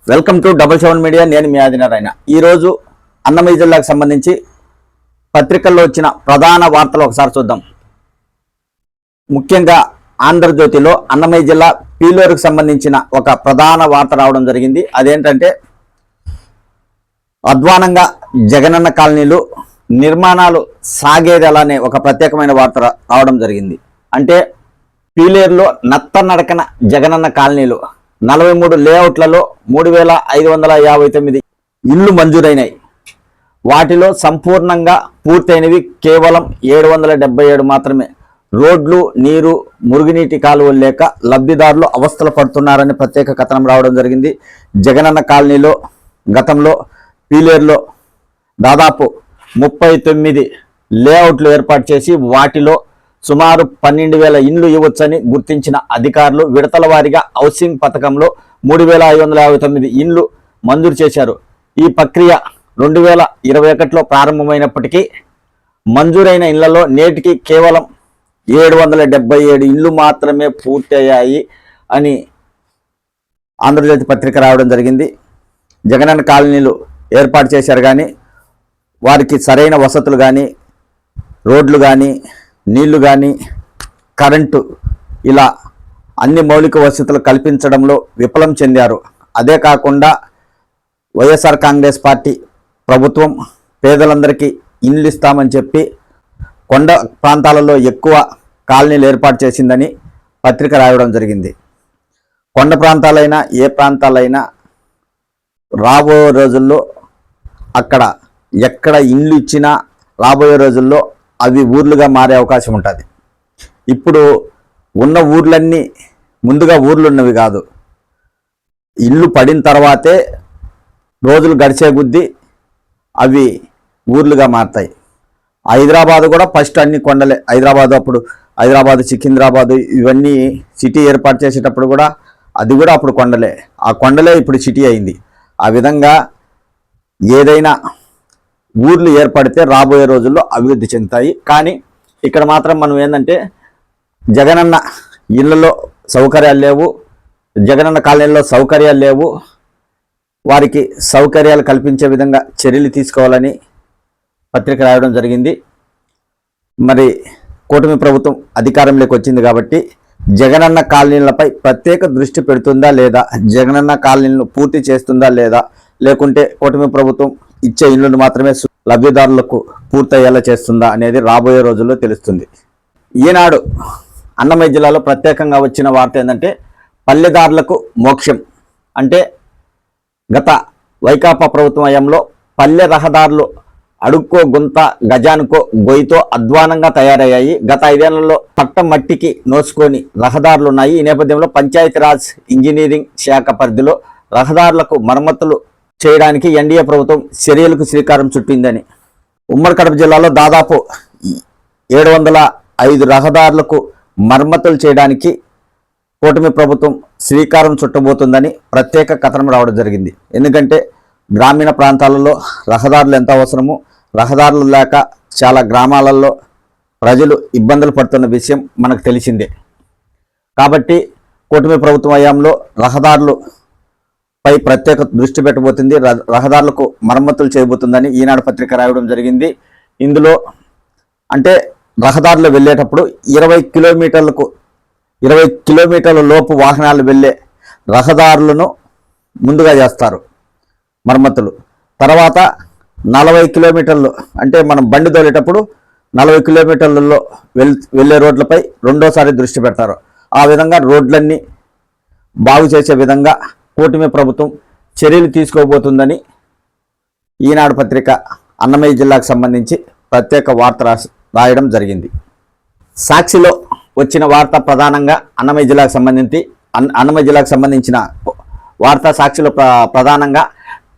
Welcome to 77 media. నేను మీ ఆదినారాయణ. ఈరోజు అన్నమయ్య జిల్లాకు సంబంధించి పత్రికల్లో వచ్చిన ప్రధాన వార్తలు ఒకసారి చూద్దాం. ముఖ్యంగా ఆంధ్రజ్యోతిలో అన్నమయ్య జిల్లా పీలేరుకు సంబంధించిన ఒక ప్రధాన వార్త రావడం జరిగింది. అదేంటంటే అధ్వానంగా జగనన్న కాలనీలు నిర్మాణాలు సాగేదెలానే ఒక ప్రత్యేకమైన వార్త రావడం జరిగింది. అంటే పీలేరులో నత్తనడకన జగనన్న కాలనీలు 43 లేఅవుట్లలో 3559 ఇళ్ళు మంజూరైనాయి. వాటిలో సంపూర్ణంగా పూర్తయినవి కేవలం 777 మాత్రమే. రోడ్లు, నీరు, మురుగునీటి కాలువలు లేక లబ్ధిదారులు అవస్థలు పడుతున్నారని ప్రత్యేక కథనం రావడం జరిగింది. జగనన్న కాలనీలో గతంలో పీలేరులో దాదాపు 39 లేఅవుట్లు ఏర్పాటు చేసి వాటిలో సుమారు 12,000 ఇండ్లు ఇవ్వచ్చని గుర్తించిన అధికారులు విడతల వారీగా హౌసింగ్ పథకంలో 3,559 ఇండ్లు మంజూరు చేశారు. ఈ ప్రక్రియ 2021లో ప్రారంభమైనప్పటికీ మంజూరైన ఇళ్లలో నేటికి కేవలం 777 ఇండ్లు మాత్రమే పూర్తయ్యాయి అని ఆంధ్రజ్యోతి పత్రిక రావడం జరిగింది. జగనన్న కాలనీలు ఏర్పాటు చేశారు కానీ వారికి సరైన వసతులు కానీ, రోడ్లు కానీ, నీళ్లు కానీ, కరెంటు ఇలా అన్ని మౌలిక వసతులు కల్పించడంలో విఫలం చెందారు. అదే కాకుండా వైఎస్ఆర్ కాంగ్రెస్ పార్టీ ప్రభుత్వం పేదలందరికీ ఇండ్లు ఇస్తామని చెప్పి కొండ ప్రాంతాలలో ఎక్కువ కాలనీలు ఏర్పాటు చేసిందని పత్రిక రాయడం జరిగింది. కొండ ప్రాంతాలైనా ఏ ప్రాంతాలైనా రాబోయే రోజుల్లో అక్కడ ఎక్కడ ఇండ్లు ఇచ్చినా రాబోయే రోజుల్లో అవి ఊర్లుగా మారే అవకాశం ఉంటుంది. ఇప్పుడు ఉన్న ఊర్లన్నీ ముందుగా ఊర్లు ఉన్నవి కాదు, ఇల్లు పడిన తర్వాతే రోజులు గడిచే కొద్దీ అవి ఊర్లుగా మారుతాయి. హైదరాబాద్ కూడా ఫస్ట్ అన్ని కొండలే. హైదరాబాదు, సికింద్రాబాదు ఇవన్నీ సిటీ ఏర్పాటు చేసేటప్పుడు కూడా అది కూడా అప్పుడు కొండలే. ఆ కొండలే ఇప్పుడు సిటీ అయింది. ఆ విధంగా ఏదైనా ఊర్లు ఏర్పడితే రాబోయే రోజుల్లో అభివృద్ధి చెందుతాయి. కానీ ఇక్కడ మాత్రం మనం ఏంటంటే జగనన్న ఇళ్లలో సౌకర్యాలు లేవు, జగనన్న కాలనీలో సౌకర్యాలు లేవు. వారికి సౌకర్యాలు కల్పించే విధంగా చర్యలు తీసుకోవాలని పత్రిక రాయడం జరిగింది. మరి కూటమి ప్రభుత్వం అధికారంలోకి వచ్చింది కాబట్టి జగనన్న కాలనీలపై ప్రత్యేక దృష్టి పెడుతుందా లేదా, జగనన్న కాలనీలను పూర్తి చేస్తుందా లేదా, లేకుంటే కూటమి ప్రభుత్వం ఇచ్చే ఇళ్లను మాత్రమే లబ్ధిదారులకు పూర్తయ్యేలా చేస్తుందా అనేది రాబోయే రోజుల్లో తెలుస్తుంది. ఈనాడు అన్నమయ్య జిల్లాలో ప్రత్యేకంగా వచ్చిన వార్త ఏంటంటే పల్లెదారులకు మోక్షం. అంటే గత వైకాపా ప్రభుత్వం హయాంలో పల్లె రహదారులు అడుక్కో గుంత గజానికో గొయ్యితో అధ్వానంగా తయారయ్యాయి. గత 5 ఏళ్లలో పట్టం మట్టికి నోసుకొని రహదారులు ఉన్నాయి. ఈ నేపథ్యంలో పంచాయతీరాజ్ ఇంజనీరింగ్ శాఖ పరిధిలో రహదారులకు మరమ్మతులు చేయడానికి ఎన్డీఏ ప్రభుత్వం చర్యలకు శ్రీకారం చుట్టిందని, ఉమ్మడి కడప జిల్లాలో దాదాపు 705 రహదారులకు మరమ్మతులు చేయడానికి కూటమి ప్రభుత్వం శ్రీకారం చుట్టబోతుందని ప్రత్యేక కథనం రావడం జరిగింది. ఎందుకంటే గ్రామీణ ప్రాంతాలలో రహదారులు ఎంత అవసరమో, రహదారులు లేక చాలా గ్రామాలలో ప్రజలు ఇబ్బందులు పడుతున్న విషయం మనకు తెలిసిందే. కాబట్టి కూటమి ప్రభుత్వం హయాంలో రహదారులు పై ప్రత్యేక దృష్టి పెట్టబోతుంది, రహదారులకు మరమ్మతులు చేయబోతుందని ఈనాడు పత్రిక రాయడం జరిగింది. ఇందులో అంటే రహదారులు వెళ్ళేటప్పుడు 20 కిలోమీటర్ల లోపు వాహనాలు వెళ్ళే రహదారులను ముందుగా చేస్తారు మరమ్మతులు. తర్వాత 40 కిలోమీటర్లు అంటే మనం బండి తోలేటప్పుడు 40 కిలోమీటర్లలో వెళ్ళే రోడ్లపై రెండోసారి దృష్టి పెడతారు. ఆ విధంగా రోడ్లన్నీ బాగు చేసే విధంగా కూటమి ప్రభుత్వం చర్యలు తీసుకోబోతుందని ఈనాడు పత్రిక అన్నమయ్య జిల్లాకు సంబంధించి ప్రత్యేక వార్త రాయడం జరిగింది. సాక్షిలో వచ్చిన వార్త ప్రధానంగా అన్నమయ్య జిల్లాకు సంబంధించిన వార్త సాక్షిలో ప్రధానంగా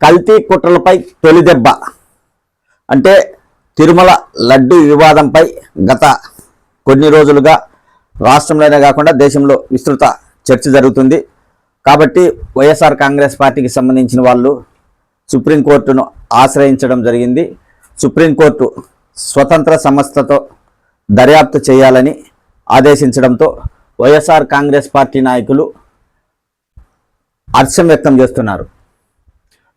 కల్తీ కుట్రలపై తొలి దెబ్బ. అంటే తిరుమల లడ్డు వివాదంపై గత కొన్ని రోజులుగా రాష్ట్రంలోనే కాకుండా దేశంలో విస్తృత చర్చ జరుగుతుంది. కాబట్టి వైఎస్ఆర్ కాంగ్రెస్ పార్టీకి సంబంధించిన వాళ్ళు సుప్రీంకోర్టును ఆశ్రయించడం జరిగింది. సుప్రీంకోర్టు స్వతంత్ర సంస్థతో దర్యాప్తు చేయాలని ఆదేశించడంతో వైఎస్ఆర్ కాంగ్రెస్ పార్టీ నాయకులు హర్షం వ్యక్తం చేస్తున్నారు.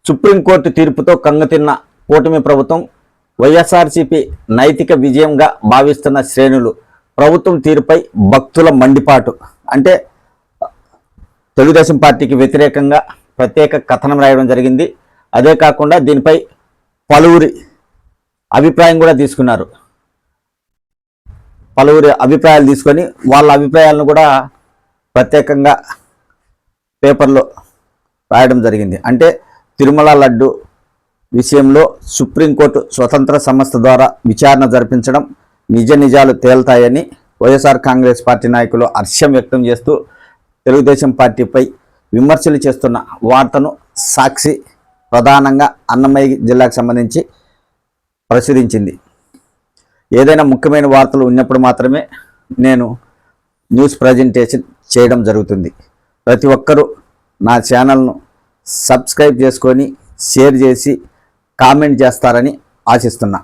సుప్రీంకోర్టు తీర్పుతో కంగుతిన్న కూటమి ప్రభుత్వం వైఎస్ఆర్సీపీ నైతిక విజయంగా భావిస్తున్న శ్రేణులు ప్రభుత్వం తీరుపై భక్తుల మండిపాటు. అంటే తెలుగుదేశం పార్టీకి వ్యతిరేకంగా ప్రత్యేక కథనం రాయడం జరిగింది. అదే కాకుండా దీనిపై పలువురి అభిప్రాయం కూడా తీసుకున్నారు. పలువురి అభిప్రాయాలు తీసుకొని వాళ్ళ అభిప్రాయాలను కూడా ప్రత్యేకంగా పేపర్లో రాయడం జరిగింది. అంటే తిరుమల లడ్డు విషయంలో సుప్రీంకోర్టు స్వతంత్ర సంస్థ ద్వారా విచారణ జరిపించడం నిజ నిజాలు తేల్తాయని వైఎస్ఆర్ కాంగ్రెస్ పార్టీ నాయకులు హర్షం వ్యక్తం చేస్తూ తెలుగుదేశం పార్టీపై విమర్శలు చేస్తున్న వార్తను సాక్షి ప్రధానంగా అన్నమయ్య జిల్లాకు సంబంధించి ప్రచురించింది. ఏదైనా ముఖ్యమైన వార్తలు ఉన్నప్పుడు మాత్రమే నేను న్యూస్ ప్రజెంటేషన్ చేయడం జరుగుతుంది. ప్రతి ఒక్కరూ నా ఛానల్ను సబ్స్క్రైబ్ చేసుకొని షేర్ చేసి కామెంట్ చేస్తారని ఆశిస్తున్నా.